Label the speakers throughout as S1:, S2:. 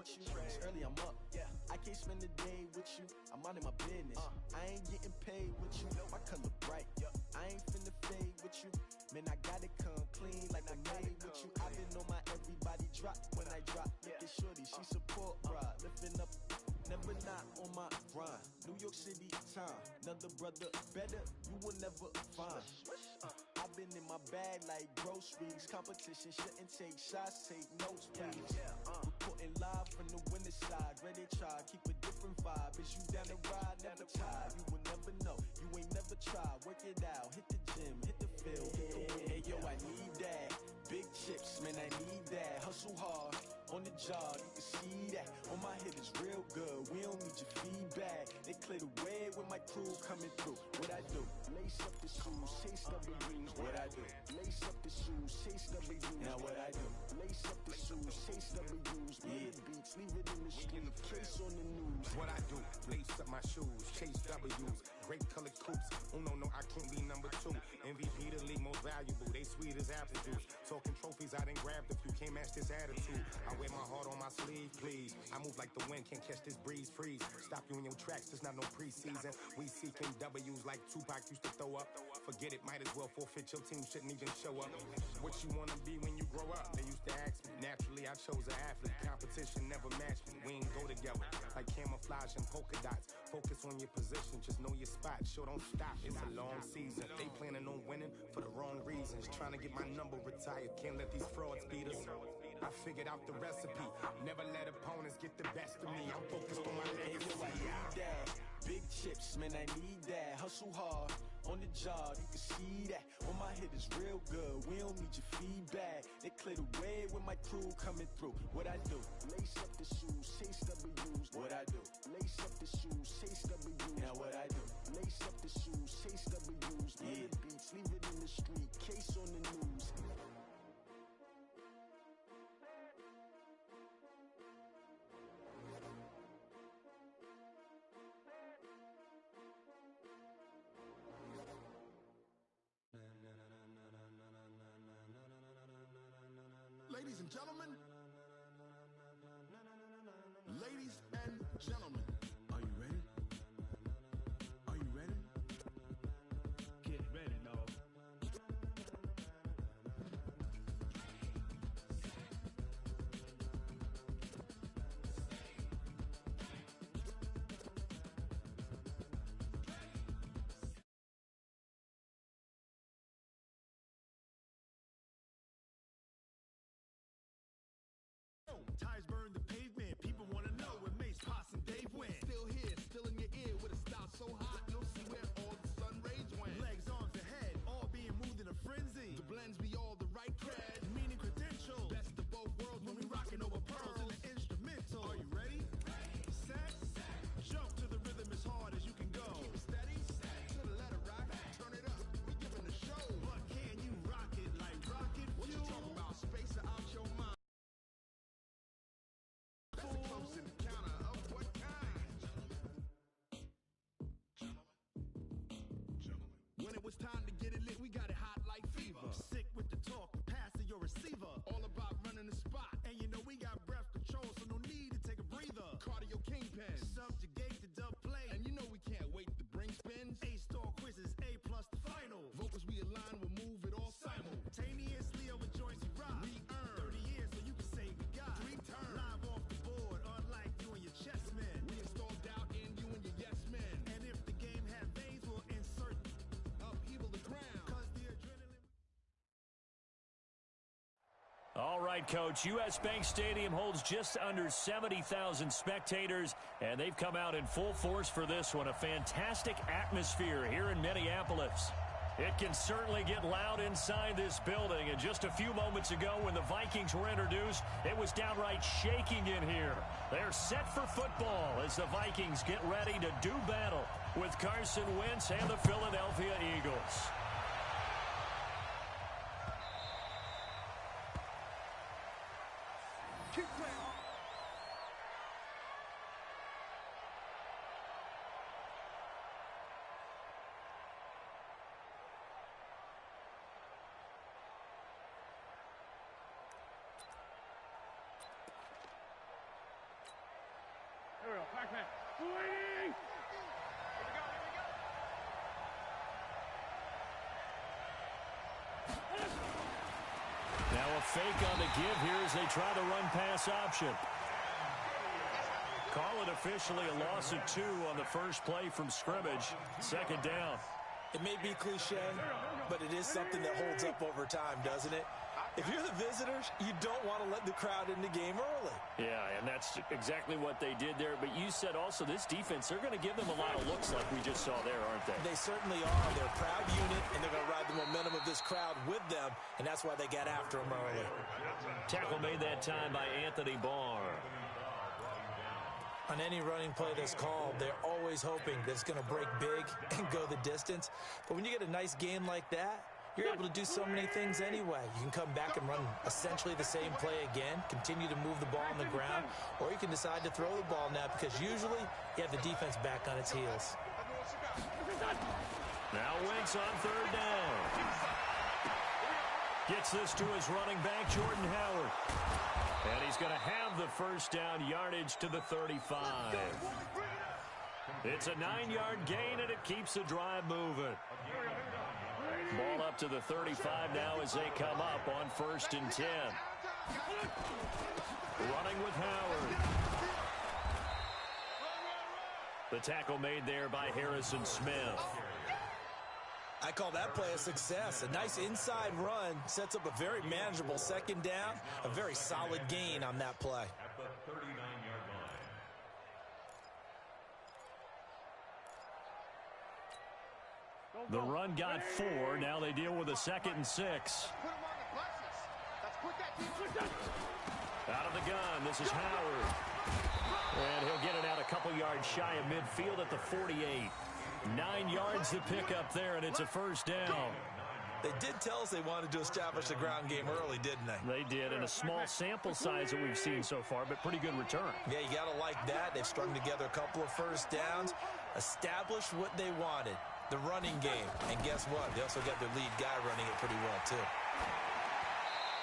S1: with you. It's early, I'm up. I can't spend the day with you. I'm minding my business. I ain't getting paid with you. My color bright. I ain't finna fade with you. Man, I gotta come clean like I made with you. I've been on my everybody drop when I drop. Look at shorty, she support bride. Lifting up, never not on my grind. New York City time, another brother better, you will never find. I've been in my bag like groceries. Competition shouldn't take shots, take notes, please. Reporting live from the winter side. Ready to try, keep a different vibe. Is you down the ride, never tired. You will never know, you ain't never tried. Work it out, hit the gym, hit the field, hit the wind. Hey yo, I need that. Big chips, man, I need that. Hustle hard, on the job, you can see that. On my head is real good, we don't need your feedback. They clear the way with my crew coming through. What I do? Lace up the shoes, chase W's. What I do? Lace up the shoes, chase W's. Now what I do? Lace up the shoes, chase W's. Mid beats, leave it in the street, case on the news.
S2: What I do? Lace up my shoes, chase W's. Great colored coops. Oh no, I can't be number 2. MVP the league most valuable. They sweet as apple juice. Talking trophies, I done grabbed a few. Can't match this attitude. I wear my heart on my sleeve, please. I move like the wind, can't catch this breeze, freeze. Stop you in your tracks, there's not no preseason. We seeking W's like Tupac used to throw up. Forget it, might as well forfeit. Your team shouldn't even show up. What you wanna be when you grow up? They used to ask me. Naturally, I chose an athlete. Competition never matched me. We ain't go together like camouflage and polka dots. Focus on your position, just know your spot. Sure, don't stop. It's a long season. They planning on winning for the wrong reasons. Trying to get my number retired. Can't let these frauds beat us. I figured out the recipe. Never let opponents get the best of me. I'm focused on my legacy.
S1: I need that. Big chips, man, I need that. Hustle hard, on the job, you can see that. On my head is real good, we don't need your feedback. They clear the way with my crew coming through. What I do? Lace up the shoes, chase W's. What I do? Lace up the shoes, chase W's. Now what I do? Lace up the shoes, chase W's. Mid beats, leave it in the street, case on the news.
S3: Ladies and gentlemen, ladies and gentlemen, are you ready? Are you ready?
S4: Get ready, dog.
S3: Tires burn the pavement. People want to know when Mace, Poss, and Dave win. Still here, still in your ear with a style so hot you'll see where all the sun rays went. Legs, arms, and head, all being moved in a frenzy. The blends be all the right cred, meaning credentials. Best of both worlds when we rocking over pearls in the instrumental. Are you ready? Set. Jump to the rhythm as hard as you can go. Keep it steady. To the letter rock. Turn it up. We giving the show. But can you rock it like rocket fuel? What you talking about? Spacer out your mind. That's a close encounter of what kind? Gentlemen. When it was time to get it lit, we got it hot like fever. Sick with the talk, pass to your receiver. All about running the spot. And you know we got breath control, so no need to take a breather. Cardio kingpin, subjugate the dub play. And you know we can't wait to bring spins. A-star quizzes, A+ the final. Vocals we align, we'll move it all simultaneously over joints we rock. We earn 30 years so you can say we got 3 turns. Live off the board, unlike you and your chess men. We install doubt in you and your yes men. And if the game had veins, we'll insert upheaval the ground. Cause the adrenaline.
S5: All right, Coach. U.S. Bank Stadium holds just under 70,000 spectators, and they've come out in full force for this one. A fantastic atmosphere here in Minneapolis. It can certainly get loud inside this building, and just a few moments ago when the Vikings were introduced, it was downright shaking in here. They're set for football as the Vikings get ready to do battle with Carson Wentz and the Philadelphia Eagles.
S3: Keep playing.
S5: Now a fake on the give here as they try the run-pass option. Call it officially a loss of 2 on the first play from scrimmage. Second down.
S6: It may be cliche, but it is something that holds up over time, doesn't it? If you're the visitors, you don't want to let the crowd in the game early.
S5: Yeah, and that's exactly what they did there. But you said also this defense, they're going to give them a lot of looks like we just saw there, aren't they?
S6: They certainly are. They're a proud unit, and they're going to ride the momentum of this crowd with them, and that's why they got after them early.
S5: Tackle made that time by Anthony Barr.
S6: On any running play that's called, they're always hoping that it's going to break big and go the distance. But when you get a nice game like that, you're able to do so many things anyway. You can come back and run essentially the same play again, continue to move the ball on the ground, or you can decide to throw the ball now because usually you have the defense back on its heels.
S5: Now Wentz on third down. Gets this to his running back, Jordan Howard. And he's going to have the first down, yardage to the 35. It's a 9-yard gain, and it keeps the drive moving. Ball up to the 35 now as they come up on 1st and 10. Running with Howard. The tackle made there by Harrison Smith.
S6: I call that play a success. A nice inside run sets up a very manageable second down. A very solid gain on that play.
S4: At the 39-yard line.
S5: The run got 4. Now they deal with a 2nd and 6. Out of the gun, this is Howard. And he'll get it out a couple yards shy of midfield at the 48. 9 yards to pick up there, and it's a first down.
S6: They did tell us they wanted to establish the ground game early, didn't they?
S5: They did, in a small sample size that we've seen so far, but pretty good return.
S6: Yeah, you got to like that. They've strung together a couple of first downs, established what they wanted, the running game. And guess what? They also got their lead guy running it pretty well, too.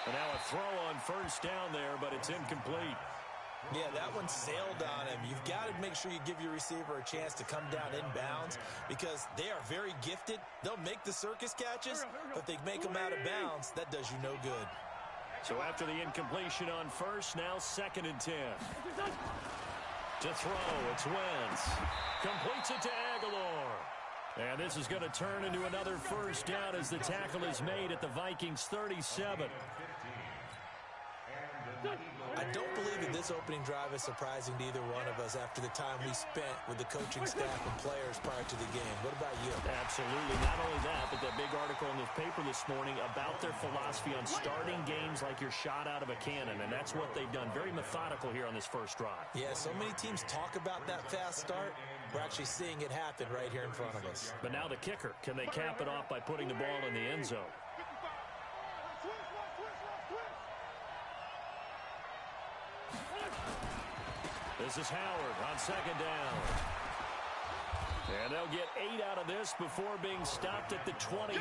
S5: And now a throw on first down there, but it's incomplete.
S6: Yeah, that one sailed on him. You've got to make sure you give your receiver a chance to come down inbounds because they are very gifted. They'll make the circus catches, but if they make them out of bounds, that does you no good.
S5: So after the incompletion on first, now 2nd and 10. To throw, it's Wentz. Completes it to Aguilar. And this is going to turn into another first down as the tackle is made at the Vikings 37.
S6: I don't believe that this opening drive is surprising to either one of us after the time we spent with the coaching staff and players prior to the game. What about you?
S5: Absolutely. Not only that, but that big article in the paper this morning about their philosophy on starting games like you're shot out of a cannon, and that's what they've done. Very methodical here on this first drive.
S6: Yeah, so many teams talk about that fast start. We're actually seeing it happen right here in front of us.
S5: But now the kicker. Can they cap it off by putting the ball in the end zone? This is Howard on 2nd down. And they'll get 8 out of this before being stopped at the 28.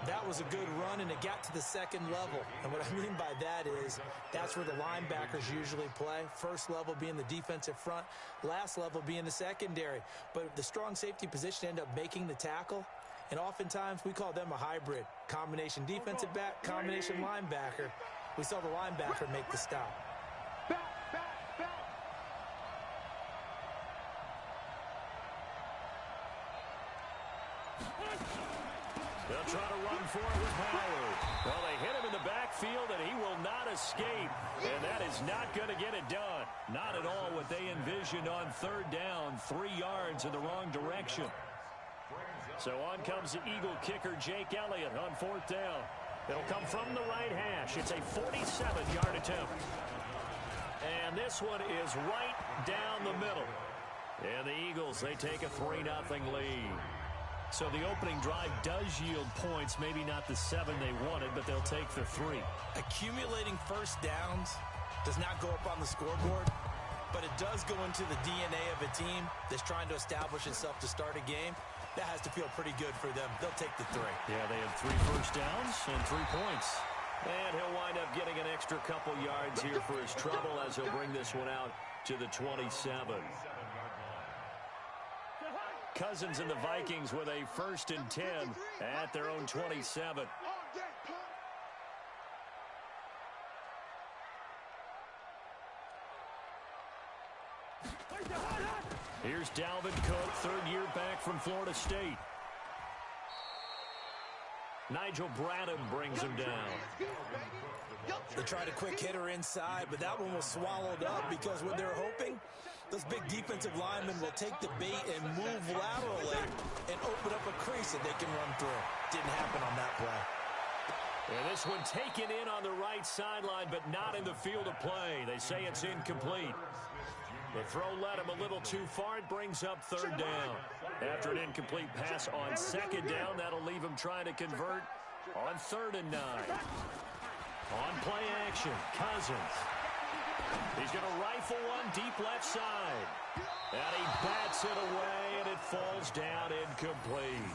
S6: That was a good run, and it got to the 2nd level. And what I mean by that is that's where the linebackers usually play. First level being the defensive front, last level being the secondary. But the strong safety position ended up making the tackle, and oftentimes we call them a hybrid. Combination defensive back, combination linebacker. We saw the linebacker make the stop.
S5: They'll try to run for it with Howard. Well, they hit him in the backfield, and he will not escape. And that is not going to get it done. Not at all what they envisioned on 3rd down. 3 yards in the wrong direction. So on comes the Eagle kicker, Jake Elliott, on 4th down. It'll come from the right hash. It's a 47-yard attempt. And this one is right down the middle. And the Eagles, they take a 3-0 lead. So the opening drive does yield points, maybe not the 7 they wanted, but they'll take the 3.
S6: Accumulating first downs does not go up on the scoreboard, but it does go into the DNA of a team that's trying to establish itself to start a game. That has to feel pretty good for them. They'll take the 3.
S5: Yeah, they had 3 first downs and 3 points. And he'll wind up getting an extra couple yards here for his trouble as he'll bring this one out to the 27. Cousins and the Vikings with a 1st and 10 at their own 27. Here's Dalvin Cook, 3rd year back from Florida State. Nigel Bradham brings him down.
S6: They tried a quick hitter inside, but that one was swallowed up because what they're hoping, those big defensive linemen will take the bait and move laterally and open up a crease that they can run through. Didn't happen on that play.
S5: And this one taken in on the right sideline, but not in the field of play. They say it's incomplete. The throw led him a little too far. It brings up 3rd down. After an incomplete pass on 2nd down, that'll leave him trying to convert on 3rd and 9. On play action, Cousins. He's going to rifle one deep left side. And he bats it away, and it falls down incomplete.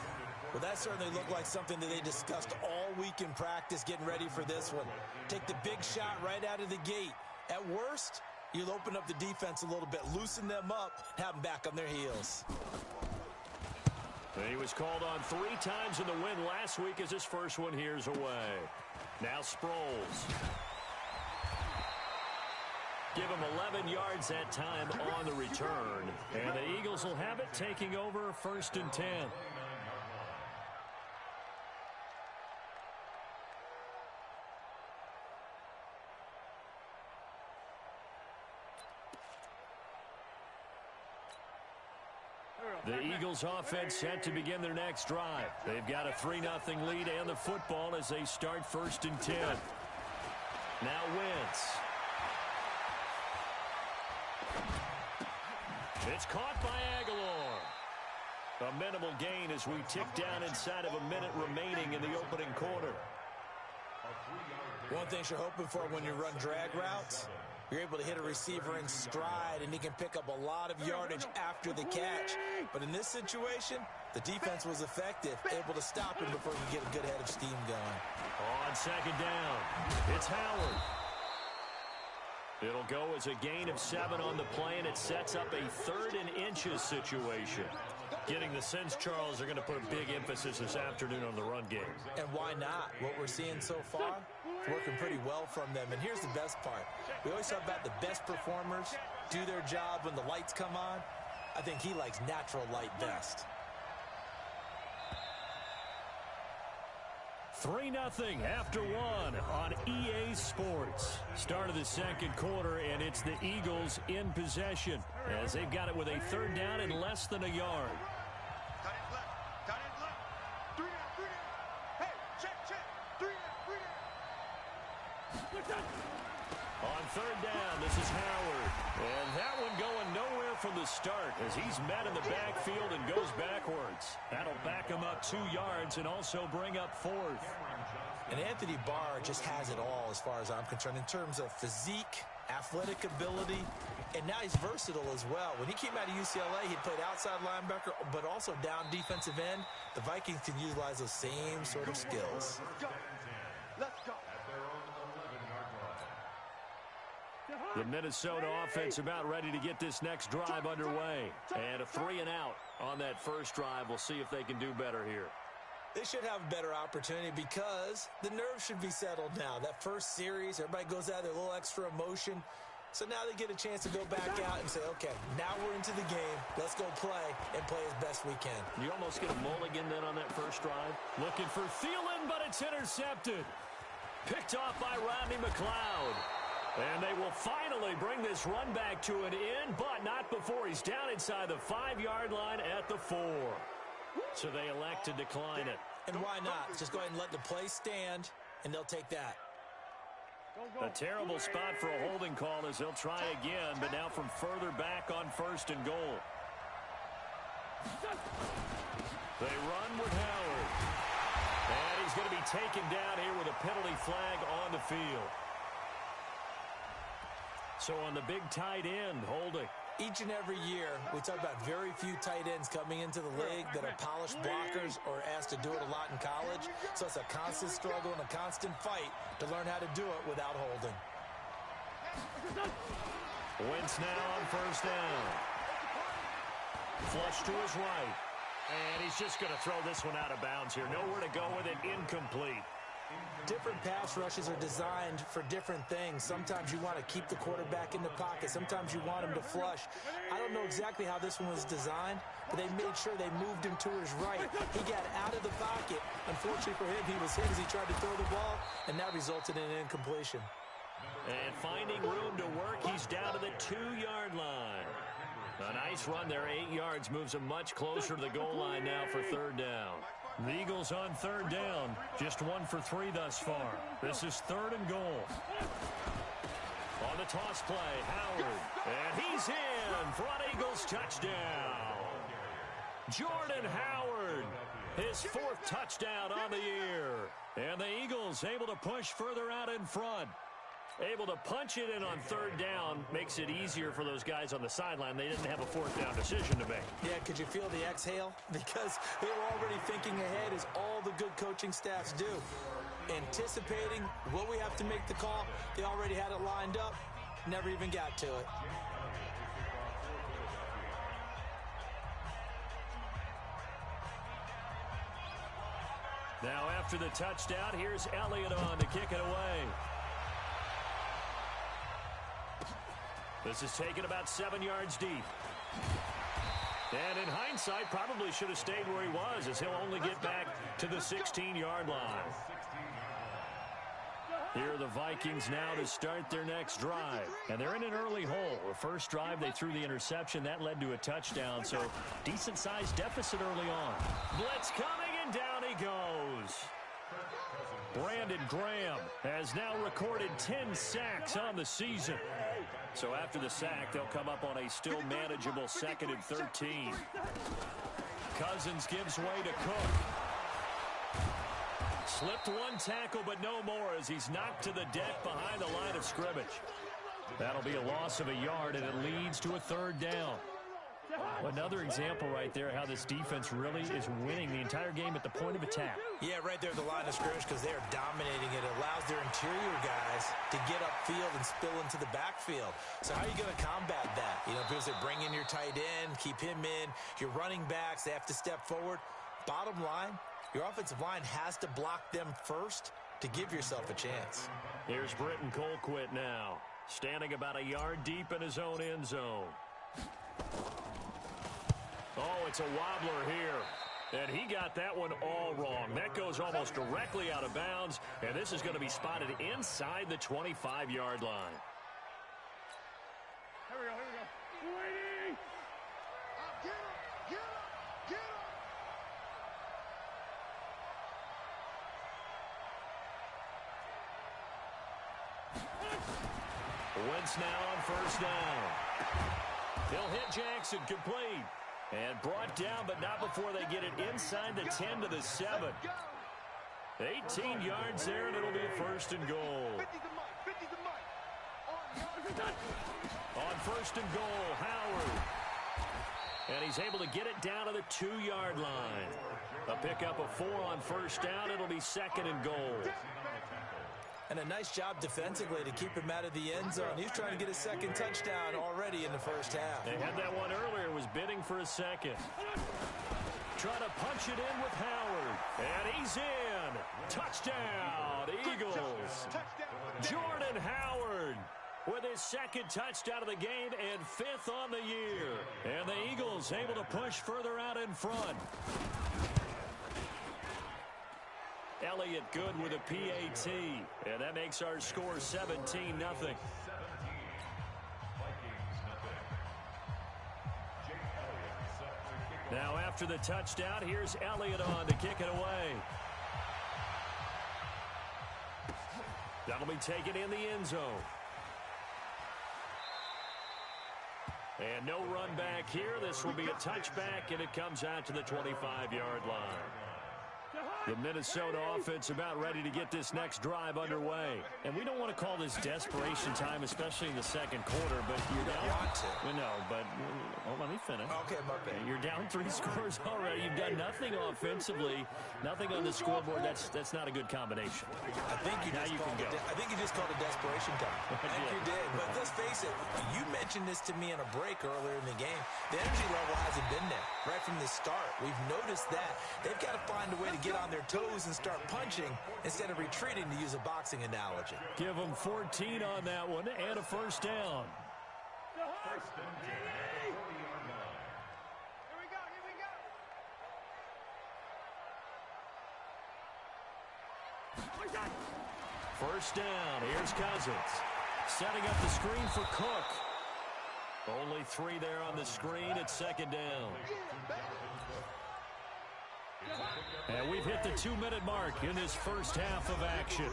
S6: Well, that certainly looked like something that they discussed all week in practice getting ready for this one. Take the big shot right out of the gate. At worst, you'll open up the defense a little bit, loosen them up, have them back on their heels.
S5: He was called on 3 times in the win last week as his first one here's away. Now Sproles. Give him 11 yards that time on the return. And the Eagles will have it, taking over 1st and 10. The Eagles offense set to begin their next drive. They've got a 3-0 lead and the football as they start 1st and 10. Now Wentz. It's caught by Aguilar. A minimal gain as we tick down inside of a minute remaining in the opening quarter.
S6: One thing you're hoping for when you run drag routes, you're able to hit a receiver in stride, and he can pick up a lot of yardage after the catch. But in this situation, the defense was effective, able to stop him before he could get a good head of steam going.
S5: On 2nd down, it's Howard. It'll go as a gain of 7 on the play, and it sets up a 3rd and inches situation. Getting the sense, Charles, they're going to put a big emphasis this afternoon on the run game.
S6: And why not? What we're seeing so far, it's working pretty well from them. And here's the best part. We always talk about the best performers do their job when the lights come on. I think he likes natural light best.
S5: 3-0 after 1 on EA Sports. Start of the 2nd quarter, and it's the Eagles in possession as they've got it with a 3rd down and less than a yard. On 3rd down, this is Howard. And that one going nowhere from the start as he's met in the backfield and goes backwards. That'll back him up 2 yards and also bring up 4th.
S6: And Anthony Barr just has it all as far as I'm concerned in terms of physique, athletic ability, and now he's versatile as well. When he came out of UCLA, he played outside linebacker, but also down defensive end. The Vikings can utilize those same sort of skills.
S3: Let's go.
S5: The Minnesota offense about ready to get this next drive underway. And a 3 and out on that first drive. We'll see if they can do better here.
S6: They should have a better opportunity because the nerves should be settled now. That first series, everybody goes out there, a little extra emotion. So now they get a chance to go back out and say, okay, now we're into the game. Let's go play and play as best we can.
S5: You almost get a mulligan then on that first drive. Looking for Thielen, but it's intercepted. Picked off by Rodney McLeod. And they will finally bring this run back to an end, but not before he's down inside the 5-yard line at the 4. So they elect to decline it.
S6: And why not? Just go ahead and let the play stand, and they'll take that.
S5: A terrible spot for a holding call as they'll try again, but now from further back on 1st and goal. They run with Howard. And he's going to be taken down here with a penalty flag on the field. So on the big tight end, holding.
S6: Each and every year, we talk about very few tight ends coming into the league that are polished blockers or asked to do it a lot in college. So it's a constant struggle and a constant fight to learn how to do it without holding.
S5: Wentz now on first down. Flush to his right. And he's just going to throw this one out of bounds here. Nowhere to go with it. Incomplete.
S6: Different pass rushes are designed for different things. Sometimes you want to keep the quarterback in the pocket. Sometimes you want him to flush. I don't know exactly how this one was designed, but they made sure they moved him to his right. He got out of the pocket. Unfortunately for him, he was hit as he tried to throw the ball, and that resulted in an incompletion.
S5: And finding room to work, he's down to the 2-yard line. A nice run there, 8 yards, moves him much closer to the goal line now for third down. The Eagles on third down, just 1 for 3 thus far. This is 3rd and goal. On the toss play, Howard, and he's in for an Eagles touchdown. Jordan Howard, his 4th touchdown on the year. And the Eagles able to push further out in front. Able to punch it in on third down makes it easier for those guys on the sideline. They didn't have a 4th down decision to make.
S6: Yeah, could you feel the exhale? Because they were already thinking ahead, as all the good coaching staffs do. Anticipating, will we have to make the call? They already had it lined up, never even got to it.
S5: Now after the touchdown, here's Elliott on to kick it away. This is taken about 7 yards deep. And in hindsight, probably should have stayed where he was, as he'll only get back to the 16-yard line. Here are the Vikings now to start their next drive. And they're in an early hole. The first drive, they threw the interception. That led to a touchdown, so decent-sized deficit early on. Blitz coming, and down he goes. Brandon Graham has now recorded 10 sacks on the season. So after the sack, they'll come up on a still manageable 2nd and 13. Cousins gives way to Cook. Slipped 1 tackle, but no more, as he's knocked to the deck behind the line of scrimmage. That'll be a loss of a yard, and it leads to a 3rd down. Another example right there how this defense really is winning the entire game at the point of attack.
S6: Yeah, right there at the line of scrimmage, because they are dominating it. It allows their interior guys to get upfield and spill into the backfield. So how are you going to combat that? You know, because they bring in your tight end, keep him in. Your running backs, they have to step forward. Bottom line, your offensive line has to block them first to give yourself a chance.
S5: Here's Britton Colquitt now, standing about a yard deep in his own end zone. Oh, it's a wobbler here. And he got that one all wrong. That goes almost directly out of bounds, and this is going to be spotted inside the 25-yard line.
S3: Here we go. Waiting. Get up.
S5: Wentz now on first down. He'll hit Jackson, complete. And brought down, but not before they get it inside the 10 to the 7. 18 yards there, and it'll be a 1st and goal. On 1st and goal, Howard. And he's able to get it down to the 2-yard line. A pickup of 4 on first down. It'll be 2nd and goal.
S6: And a nice job defensively to keep him out of the end zone. He's trying to get his 2nd touchdown already in the first half.
S5: They had that one earlier, was bidding for a 2nd. Trying to punch it in with Howard. And he's in. Touchdown, Eagles. Jordan Howard with his 2nd touchdown of the game and 5th on the year. And the Eagles able to push further out in front. Elliott good with a PAT, and that makes our score 17-0. Now after the touchdown, here's Elliott on to kick it away. That'll be taken in the end zone. And no run back here. This will be a touchback, and it comes out to the 25-yard line. The Minnesota offense about ready to get this next drive underway. And we don't want to call this desperation time, especially in the second quarter, but you're down.
S6: Want to.
S5: No, but let me finish.
S6: Okay, my bad.
S5: You're down 3 scores already. You've done nothing offensively, nothing on the scoreboard. That's not a good combination.
S6: I think you just called it desperation time. I think you did. But let's face it, you mentioned this to me in a break earlier in the game. The energy level hasn't been there right from the start. We've noticed that. They've got to find a way to get on their toes and start punching instead of retreating, to use a boxing analogy.
S5: Give them 14 on that one and a first down. First down. Here's Cousins. Setting up the screen for Cook. Only 3 there on the screen at second down. And we've hit the 2-minute mark in this first half of action.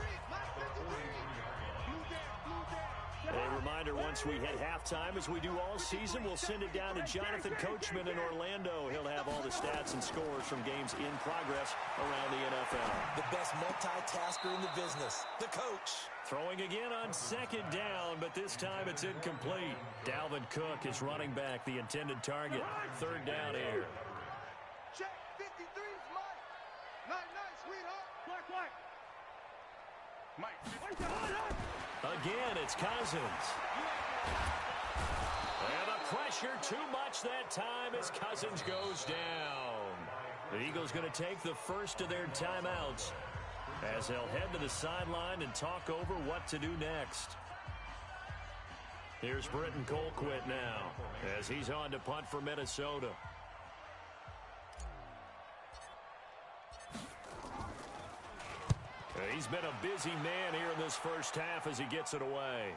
S5: A reminder, once we hit halftime, as we do all season, we'll send it down to Jonathan Coachman in Orlando. He'll have all the stats and scores from games in progress around the NFL.
S6: The best multitasker in the business, the coach.
S5: Throwing again on second down, but this time it's incomplete. Dalvin Cook is running back the intended target. Third down here.
S3: Check 53's Mike. Night, sweetheart. Mike.
S5: Again, it's Cousins. And the pressure too much that time as Cousins goes down. The Eagles going to take the first of their timeouts as they'll head to the sideline and talk over what to do next. Here's Britton Colquitt now as he's on to punt for Minnesota. He's been a busy man here in this first half as he gets it away.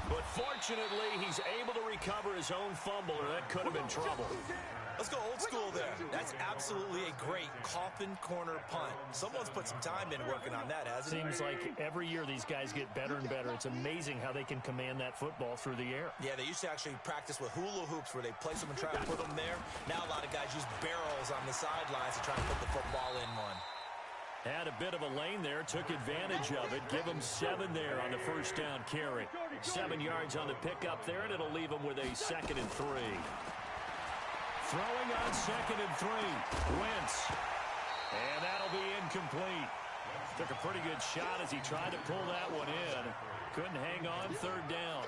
S5: But fortunately, he's able to recover his own fumble, or that could have been trouble.
S6: Let's go old school there. That's absolutely a great coffin corner punt. Someone's put some time in working on that, hasn't it?
S5: Seems like every year these guys get better and better. It's amazing how they can command that football through the air.
S6: Yeah, they used to actually practice with hula hoops where they place them and try to put them there. Now a lot of guys use barrels on the sidelines to try and put the football in one.
S5: Had a bit of a lane there, took advantage of it. Give him 7 there on the first down carry. 7 yards on the pickup there, and it'll leave him with a 2nd and 3. Throwing on 2nd and 3. Wentz. And that'll be incomplete. Took a pretty good shot as he tried to pull that one in. Couldn't hang on. 3rd down.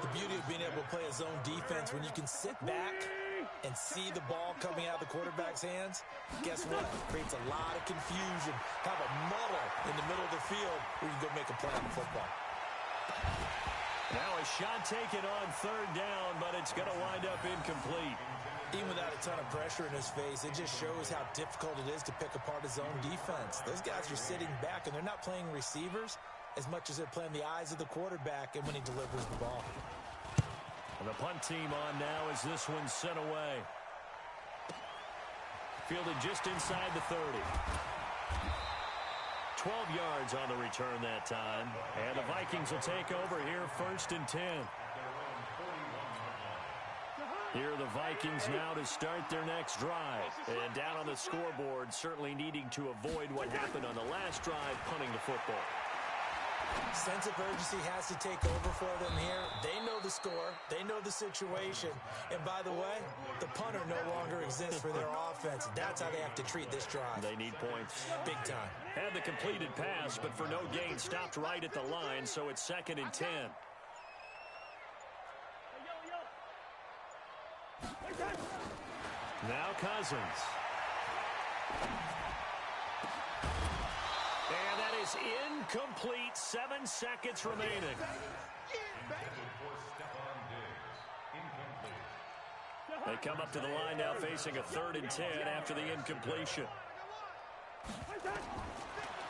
S6: The beauty of being able to play a zone defense when you can sit back and see the ball coming out of the quarterback's hands, guess what? It creates a lot of confusion, kind of a muddle in the middle of the field where you can go make a play on the football.
S5: Now a shot taken on 3rd down, but it's going to wind up incomplete.
S6: Even without a ton of pressure in his face, it just shows how difficult it is to pick apart his own defense. Those guys are sitting back, and they're not playing receivers as much as they're playing the eyes of the quarterback and when he delivers the ball.
S5: And the punt team on now as this one's sent away. Fielded just inside the 30. 12 yards on the return that time. And the Vikings will take over here 1st and 10. Here are the Vikings now to start their next drive. And down on the scoreboard, certainly needing to avoid what happened on the last drive, punting the football.
S6: Sense of urgency has to take over for them here. They know the score. They know the situation. And by the way, the punter no longer exists for their offense. That's how they have to treat this drive.
S5: They need points.
S6: Big time.
S5: Had the completed pass, but for no gain, stopped right at the line, so it's 2nd and 10. Now Cousins. And that is incomplete. 7 seconds remaining. They come up to the line now facing a 3rd and 10 after the incompletion.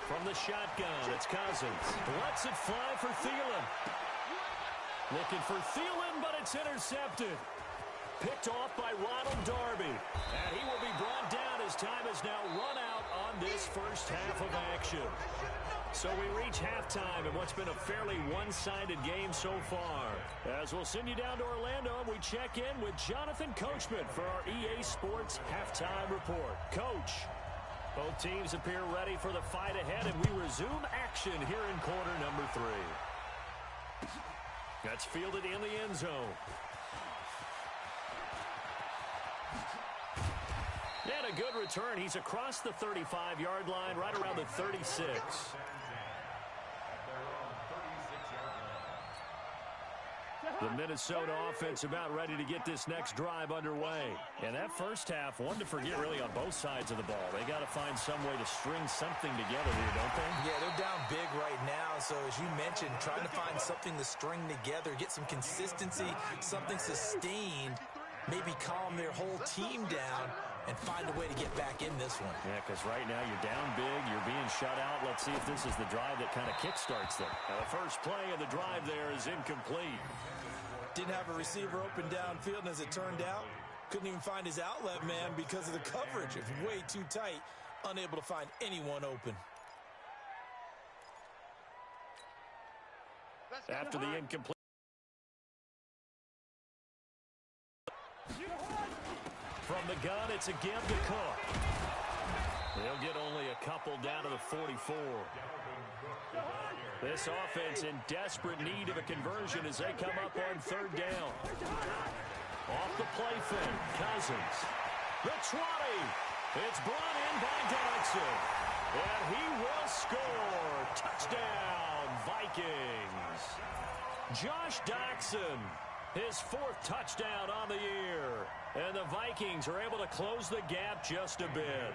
S5: From the shotgun, it's Cousins. Lets it fly for Thielen. Looking for Thielen, but it's intercepted. Picked off by Ronald Darby. And he will be brought down as time is now run out on this first half of action. So we reach halftime in what's been a fairly one-sided game so far. As we'll send you down to Orlando, we check in with Jonathan Coachman for our EA Sports Halftime Report. Coach, both teams appear ready for the fight ahead, and we resume action here in quarter number 3. That's fielded in the end zone. And a good return. He's across the 35-yard line, right around the 36. The Minnesota offense about ready to get this next drive underway. And that first half, one to forget really on both sides of the ball. They got to find some way to string something together here, don't they?
S6: Yeah, they're down big right now. So as you mentioned, trying to find something to string together, get some consistency, something sustained, maybe calm their whole team down and find a way to get back in this one.
S5: Yeah, because right now you're down big, you're being shut out. Let's see if this is the drive that kind of kickstarts them. Now, the first play of the drive there is incomplete.
S6: Didn't have a receiver open downfield, and as it turned out, couldn't even find his outlet man because of the coverage. It was way too tight, unable to find anyone open.
S5: After the incomplete. From the gun, it's a give to Cook. They'll get only a couple down to the 44. This offense in desperate need of a conversion as they come up on third down. Off the play fake, Cousins. The 20. It's brought in by Dodson. And he will score. Touchdown, Vikings. Josh Dodson, his 4th touchdown on the year. And the Vikings are able to close the gap just a bit.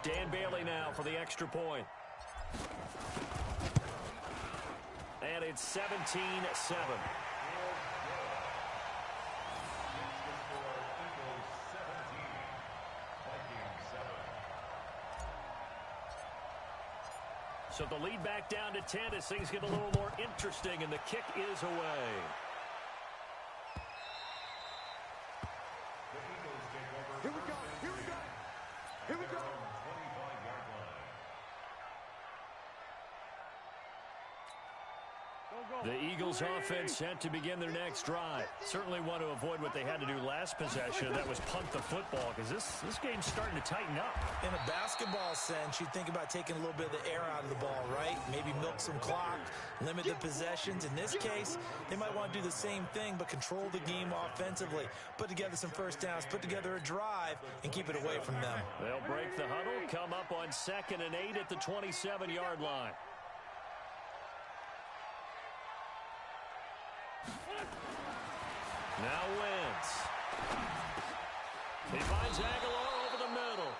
S5: Dan Bailey now for the extra point. And it's 17-7. So the lead back down to 10 as things get a little more interesting, and the kick is away.
S3: Here we go, here we go, here we go.
S5: The Eagles offense set to begin their next drive. Certainly want to avoid what they had to do last possession. That was punt the football, because this game's starting to tighten up.
S6: In a basketball sense, you think about taking a little bit of the air out of the ball, right? Maybe milk some clock, limit the possessions. In this case, they might want to do the same thing, but control the game offensively. Put together some first downs, put together a drive, and keep it away from them.
S5: They'll break the huddle, come up on 2nd and 8 at the 27-yard line. Now Wentz. He finds Aguilar over the middle.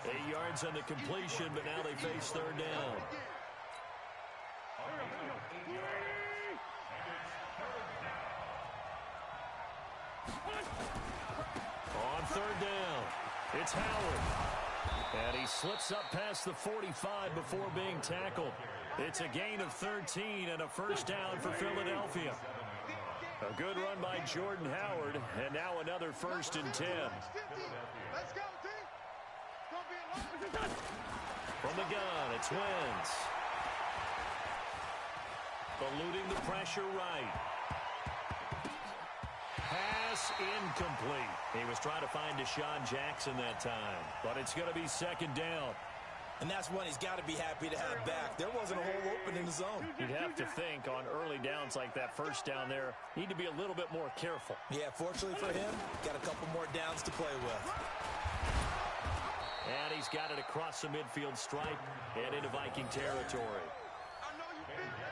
S5: 8 yards on the completion, but now they face third down. On third down, it's Howard. And he slips up past the 45 before being tackled. It's a gain of 13 and a first down for Philadelphia. A good run by Jordan Howard, and now another 1st and 10.
S3: Let's go, team. Don't be alone.
S5: From the gun, it's Wentz. Eluding the pressure right. Pass incomplete. He was trying to find Deshaun Jackson that time, but it's going to be 2nd down.
S6: And that's one he's got to be happy to have back. There wasn't a hole open in the zone.
S5: You'd have to think on early downs like that first down there, need to be a little bit more careful.
S6: Yeah, fortunately for him, got a couple more downs to play with.
S5: And he's got it across the midfield stripe and into Viking territory.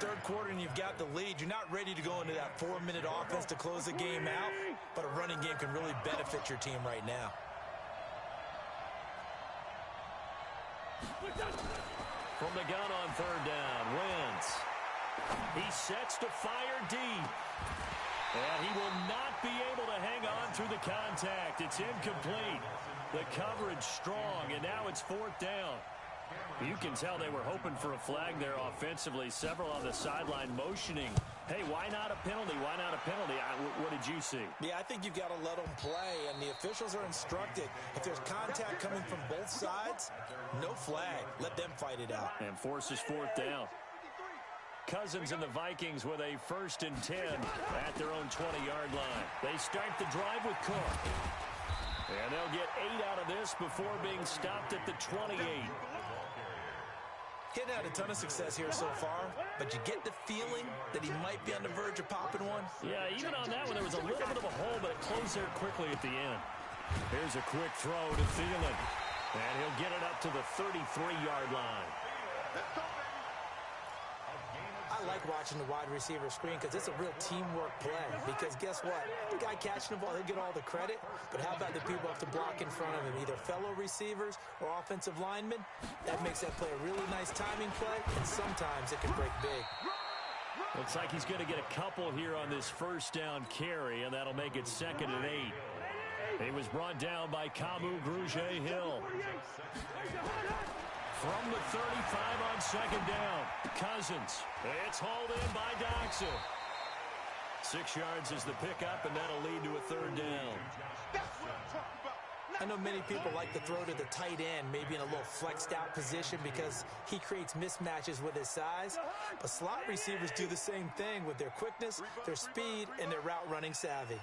S6: Third quarter and you've got the lead. You're not ready to go into that 4-minute offense to close the game out, but a running game can really benefit your team right now.
S5: From the gun on third down, Wentz. He sets to fire deep. And he will not be able to hang on through the contact. It's incomplete. The coverage strong, and now it's 4th down. You can tell they were hoping for a flag there offensively. Several on the sideline motioning, hey, why not a penalty? Why not a penalty? What did you see?
S6: Yeah, I think you've got to let them play, and the officials are instructed. If there's contact coming from both sides, no flag. Let them fight it out.
S5: And forces fourth down. Cousins and the Vikings with a 1st and 10 at their own 20-yard line. They start the drive with Cook. And they'll get 8 out of this before being stopped at the 28.
S6: He's had a ton of success here so far, but you get the feeling that he might be on the verge of popping one.
S5: Yeah, even on that one, there was a little bit of a hole, but it closed there quickly at the end. Here's a quick throw to Thielen. And he'll get it up to the 33-yard line.
S6: I like watching the wide receiver screen because it's a real teamwork play. Because guess what? The guy catching the ball, he'll get all the credit. But how about the people have to block in front of him, either fellow receivers or offensive linemen? That makes that play a really nice timing play, and sometimes it can break big.
S5: Looks like he's going to get a couple here on this 1st down carry, and that'll make it 2nd and 8. He was brought down by Kamu Grugier-Hill. From the 35 on 2nd down, Cousins. It's hauled in by Doxson. 6 yards is the pickup, and that'll lead to a 3rd down.
S6: I know many people like to throw to the tight end, maybe in a little flexed out position because he creates mismatches with his size. But slot receivers do the same thing with their quickness, their speed, and their route running savvy.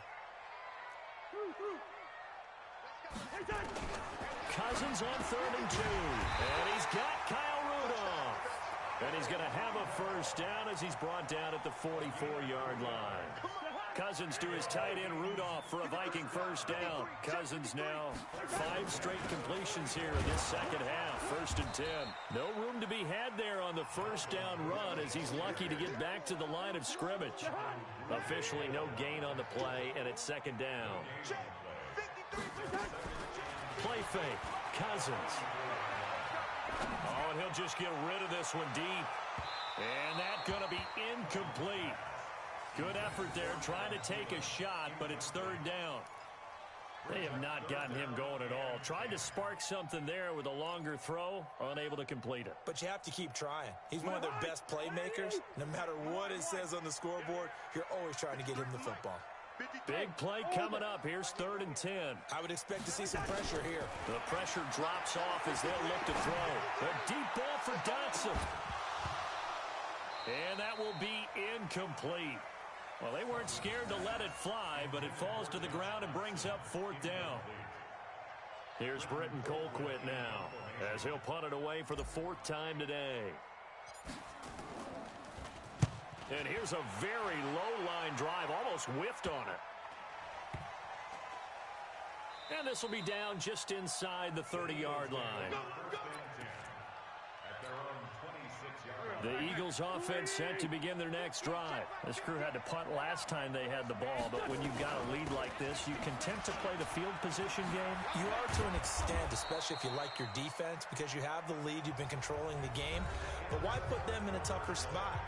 S5: Cousins on 3rd and 2. And he's got Kyle Rudolph. And he's going to have a 1st down as he's brought down at the 44-yard line. Cousins to his tight end Rudolph for a Viking 1st down. Cousins now 5 straight completions here in this 2nd half. 1st and 10. No room to be had there on the 1st down run as he's lucky to get back to the line of scrimmage. Officially no gain on the play, and it's 2nd down. Play fake. Cousins. Oh, and he'll just get rid of this one deep. And that's going to be incomplete. Good effort there, trying to take a shot, but it's 3rd down. They have not gotten him going at all. Tried to spark something there with a longer throw, unable to complete it.
S6: But you have to keep trying. He's one of their best playmakers. No matter what it says on the scoreboard, you're always trying to get him the football.
S5: Big play coming up. Here's 3rd and 10.
S6: I would expect to see some pressure here.
S5: The pressure drops off as they'll look to throw. A deep ball for Dotson. And that will be incomplete. Well, they weren't scared to let it fly, but it falls to the ground and brings up 4th down. Here's Britton Colquitt now, as he'll punt it away for the 4th time today. And here's a very low-line drive, almost whiffed on it. And this will be down just inside the 30-yard line. The Eagles offense set to begin their next drive. This crew had to punt last time they had the ball, but when you've got a lead like this, you content to play the field position game?
S6: You are to an extent, especially if you like your defense, because you have the lead, you've been controlling the game. But why put them in a tougher spot?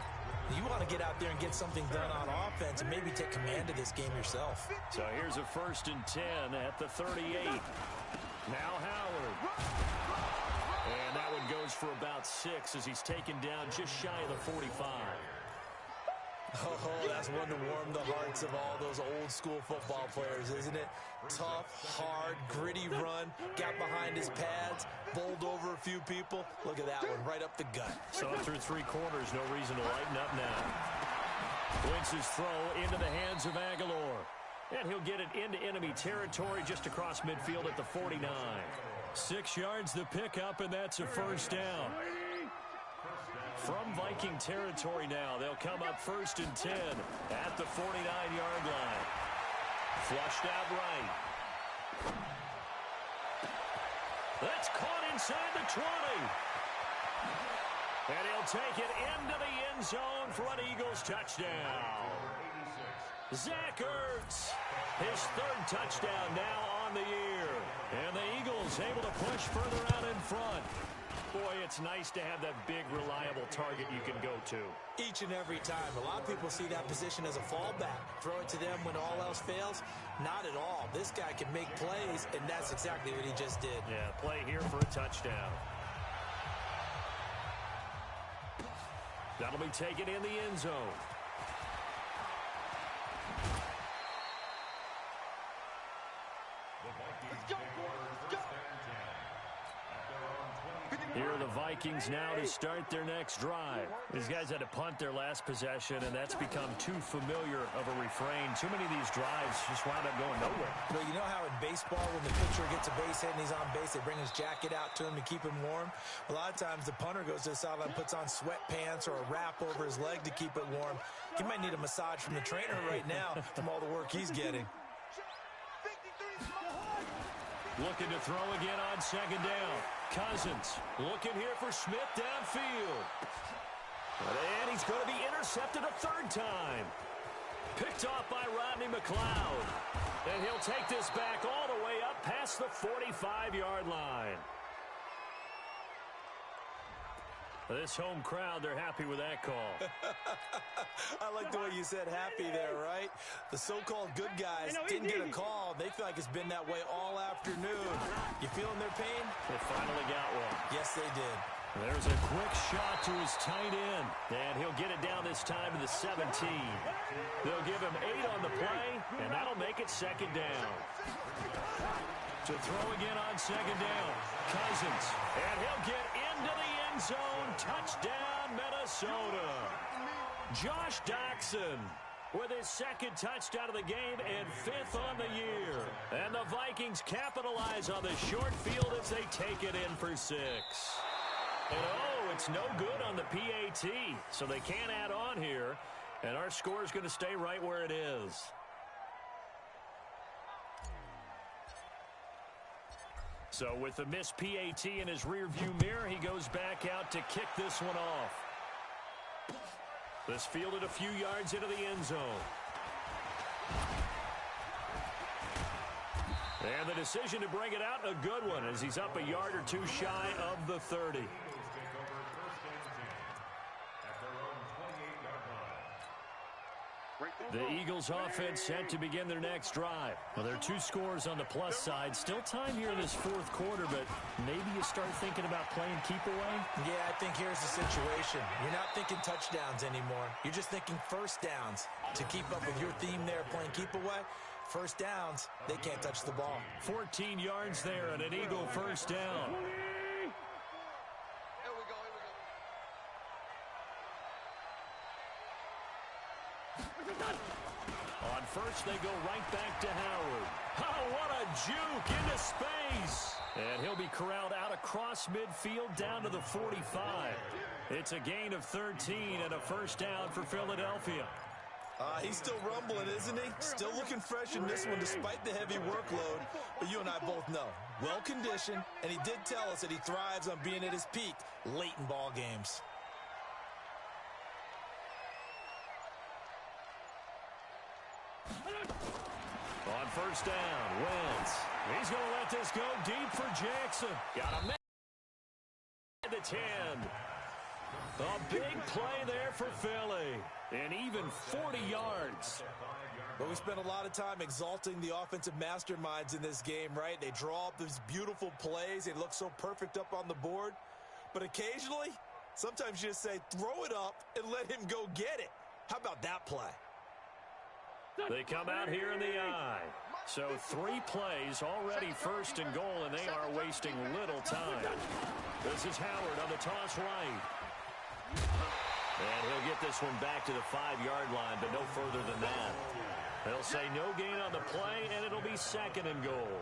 S6: You want to get out there and get something done on offense and maybe take command of this game yourself.
S5: So here's a 1st and 10 at the 38. Now Howard. And that one goes for about 6 as he's taken down just shy of the 45.
S6: Oh, that's one to warm the hearts of all those old school football players, isn't it? Tough, hard, gritty run, got behind his pads, bowled over a few people. Look at that one, right up the gut.
S5: So through 3 quarters, no reason to lighten up now. Wentz's throw into the hands of Aguilar. And he'll get it into enemy territory just across midfield at the 49. 6 yards the pickup, and that's a 1st down. From Viking territory now, they'll come up 1st and 10 at the 49-yard line. Flushed out right. That's caught inside the 20. And he'll take it into the end zone for an Eagles touchdown. Zach Ertz, his 3rd touchdown now on the year. And the Eagles able to push further out in front. Boy, it's nice to have that big, reliable target you can go to.
S6: Each and every time. A lot of people see that position as a fallback. Throw it to them when all else fails. Not at all. This guy can make plays, and that's exactly what he just did.
S5: Yeah, play here for a touchdown. That'll be taken in the end zone. Here are the Vikings now to start their next drive. These guys had to punt their last possession, and that's become too familiar of a refrain. Too many of these drives just wound up going nowhere.
S6: But you know how in baseball, when the pitcher gets a base hit and he's on base, they bring his jacket out to him to keep him warm? A lot of times the punter goes to the sideline, puts on sweatpants or a wrap over his leg to keep it warm. He might need a massage from the trainer right now from all the work he's getting.
S5: Looking to throw again on second down. Cousins looking here for Smith downfield. And he's going to be intercepted a third time. Picked off by Rodney McLeod. And he'll take this back all the way up past the 45-yard line. This home crowd, they're happy with that call.
S6: I like the way you said happy there, right? The so-called good guys didn't get a call. They feel like it's been that way all afternoon. You feeling their pain?
S5: They finally got one.
S6: Yes, they did.
S5: There's a quick shot to his tight end, and he'll get it down this time to the 17. They'll give him 8 on the play, and that'll make it second down. To throw again on second down, Cousins, and he'll get into the end zone. Touchdown, Minnesota. Josh Doctson with his second touchdown of the game and 5th on the year. And the Vikings capitalize on the short field as they take it in for 6. And oh, it's no good on the PAT, so they can't add on here. And our score is going to stay right where it is. So with the missed PAT in his rearview mirror, he goes back out to kick this one off. This fielded a few yards into the end zone. And the decision to bring it out, a good one, as he's up a yard or two shy of the 30. The Eagles offense set to begin their next drive. Well, there are 2 scores on the plus side. Still time here in this fourth quarter, but maybe you start thinking about playing keep away?
S6: Yeah, I think here's the situation. You're not thinking touchdowns anymore. You're just thinking first downs. To keep up with your theme there, playing keep away, first downs, they can't touch the ball.
S5: 14 yards there and an Eagle first down. On first, they go right back to Howard. Oh, what a juke into space. And he'll be corralled out across midfield down to the 45. It's a gain of 13 and a first down for Philadelphia.
S6: He's still rumbling, isn't he? Still looking fresh in this one despite the heavy workload. But you and I both know, well-conditioned, and he did tell us that he thrives on being at his peak late in ball games.
S5: On first down, Wentz. He's going to let this go deep for Jackson. Got him at the 10. A big play there for Philly. And even 40 yards.
S6: But we spent a lot of time exalting the offensive masterminds in this game, right? They draw up these beautiful plays. They look so perfect up on the board. But occasionally, sometimes you just say, throw it up and let him go get it. How about that play?
S5: They come out here in the eye. So 3 plays, already first and goal, and they are wasting little time. This is Howard on the toss right. And he'll get this one back to the 5-yard line, but no further than that. They'll say no gain on the play, and it'll be second and goal.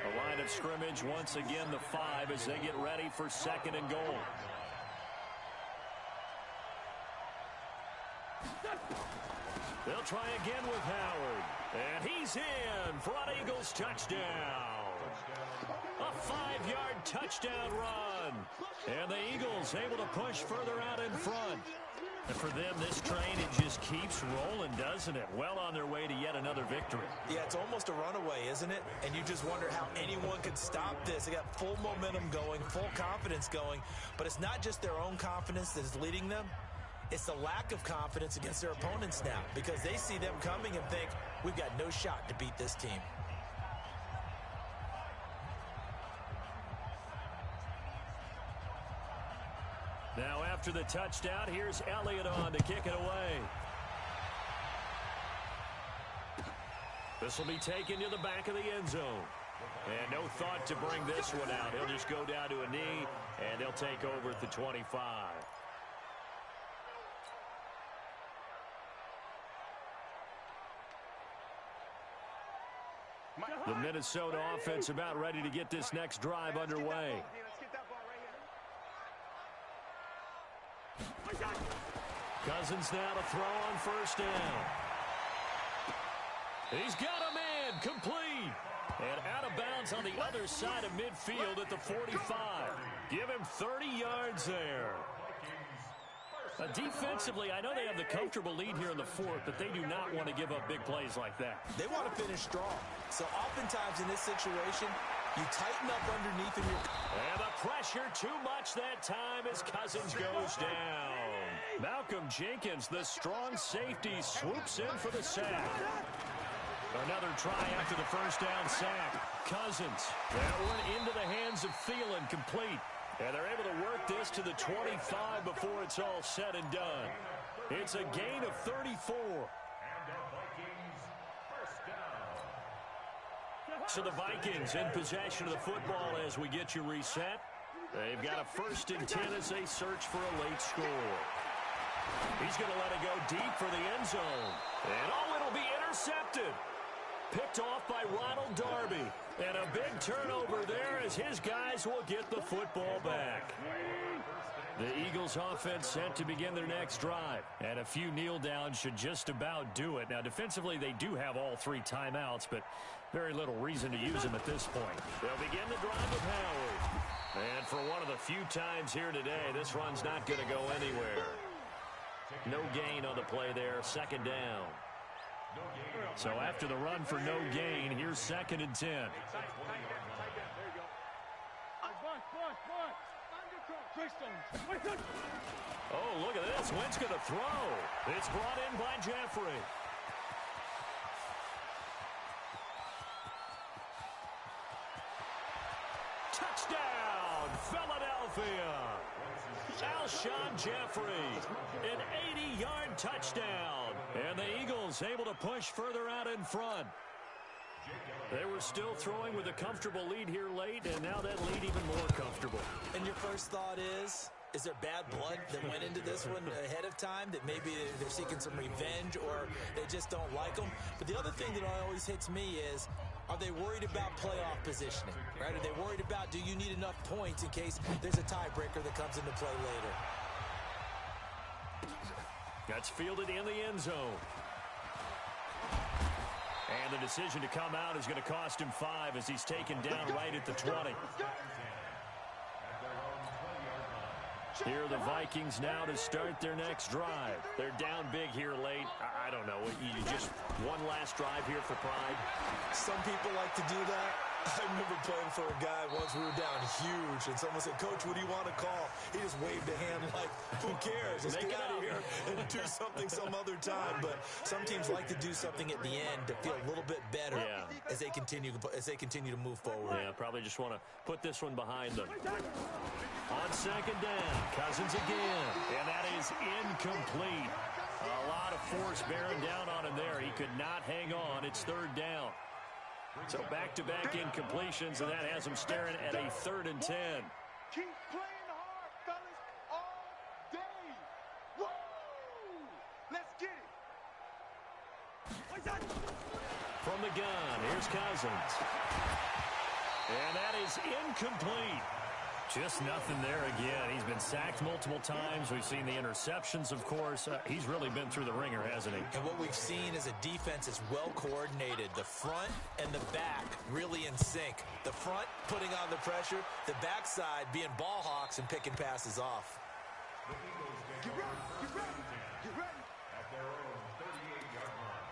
S5: A line of scrimmage, once again, the 5 as they get ready for second and goal. They'll try again with Howard. And he's in for an Eagles touchdown. A 5-yard touchdown run. And the Eagles able to push further out in front. And for them, this train, it just keeps rolling, doesn't it? Well on their way to yet another victory.
S6: Yeah, it's almost a runaway, isn't it? And you just wonder how anyone could stop this. They got full momentum going, full confidence going. But it's not just their own confidence that is leading them. It's the lack of confidence against their opponents now, because they see them coming and think, we've got no shot to beat this team.
S5: Now After the touchdown, here's Elliott on to kick it away. This will be taken to the back of the end zone. And no thought to bring this one out. He'll just go down to a knee, and they'll take over at the 25. The Minnesota offense about ready to get this next drive underway. Cousins now to throw on first down. He's got a man, complete. And out of bounds on the other side of midfield at the 45. Give him 30 yards there. Defensively, I know they have the comfortable lead here in the fourth, but they do not want to give up big plays like that.
S6: They want to finish strong. So oftentimes in this situation, you tighten up underneath in your...
S5: And the pressure too much that time as Cousins goes down. Malcolm Jenkins, the strong safety, swoops in for the sack. Another try after the first down sack. Cousins, that one into the hands of Thielen, complete. And they're able to work this to the 25 before it's all said and done. It's a gain of 34. So the Vikings in possession of the football as we get you reset. They've got a 1st and 10 as they search for a late score. He's going to let it go deep for the end zone. And it'll be intercepted. Picked off by Ronald Darby. And a big turnover there as his guys will get the football back. The Eagles offense set to begin their next drive. And a few kneel downs should just about do it. Now defensively they do have all 3 timeouts, but very little reason to use them at this point. They'll begin the drive with Howard. And for one of the few times here today, this run's not going to go anywhere. No gain on the play there, 2nd down. So after the run for no gain, here's 2nd and 10. Oh, look at this. Wentz going to throw. It's brought in by Jeffrey. Touchdown, Philadelphia. Alshon Jeffrey, an 80-yard touchdown. And the Eagles able to push further out in front. They were still throwing with a comfortable lead here late, and now that lead even more comfortable.
S6: And your first thought is there bad blood that went into this one ahead of time, that maybe they're seeking some revenge or they just don't like them? But the other thing that always hits me is, are they worried about playoff positioning, right? Are they worried about, do you need enough points in case there's a tiebreaker that comes into play later?
S5: That's fielded in the end zone. And the decision to come out is going to cost him 5 as he's taken down right at the 20. Here are the Vikings now to start their next drive. They're down big here late. I don't know. You just one last drive here for pride.
S6: Some people like to do that. I remember playing for a guy once. We were down huge, and someone said, "Coach, what do you want to call?" He just waved a hand like, who cares? Let's get out of here and do something some other time. But some teams like to do something at the end to feel a little bit better as they continue to move forward.
S5: Yeah, probably just want to put this one behind them. On 2nd down, Cousins again, and that is incomplete. A lot of force bearing down on him there. He could not hang on. It's 3rd down. So back-to-back incompletions, and that has him staring at a 3rd and 10.
S3: Keep playing hard, fellas, all day. Woo! Let's get it.
S5: From the gun, here's Cousins. And that is incomplete. Just nothing there again. He's been sacked multiple times. We've seen the interceptions, of course. He's really been through the ringer, hasn't he?
S6: And what we've seen is a defense that's well coordinated. The front and the back really in sync. The front putting on the pressure, the backside being ball hawks and picking passes off.
S3: Get ready, get ready, get ready. At their own 38-yard line.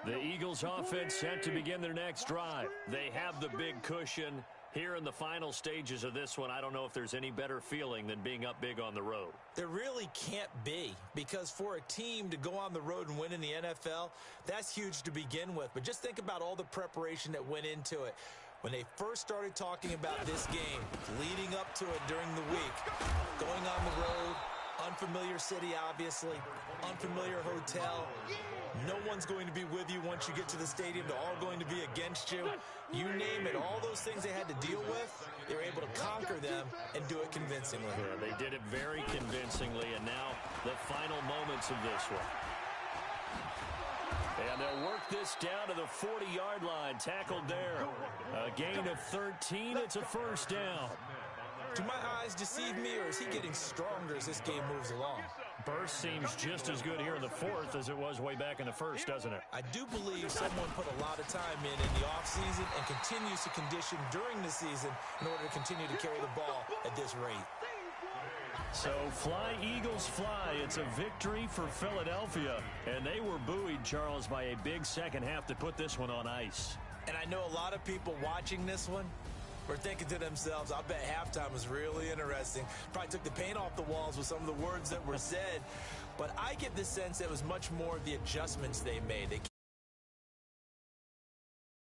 S5: The Eagles offense set to begin their next drive. They have the big cushion here in the final stages of this one. I don't know if there's any better feeling than being up big on the road.
S6: There really can't be, because for a team to go on the road and win in the NFL, that's huge to begin with. But just think about all the preparation that went into it. When they first started talking about this game, leading up to it during the week, going on the road, unfamiliar city, obviously, unfamiliar hotel. No one's going to be with you once you get to the stadium. They're all going to be against you. You name it, all those things they had to deal with, they were able to conquer them and do it convincingly.
S5: Yeah, they did it very convincingly, and now the final moments of this one. And they'll work this down to the 40-yard line. Tackled there. A gain of 13. It's a first down.
S6: Do my eyes deceive me, or is he getting stronger as this game moves along?
S5: Burst seems just as good here in the fourth as it was way back in the first, doesn't it?
S6: I do believe someone put a lot of time in the offseason and continues to condition during the season in order to continue to carry the ball at this rate.
S5: So fly, Eagles, fly. It's a victory for Philadelphia. And they were buoyed, Charles, by a big second half to put this one on ice.
S6: And I know a lot of people watching this one were thinking to themselves, I bet halftime was really interesting. Probably took the paint off the walls with some of the words that were said. But I get the sense that it was much more of the adjustments they made. They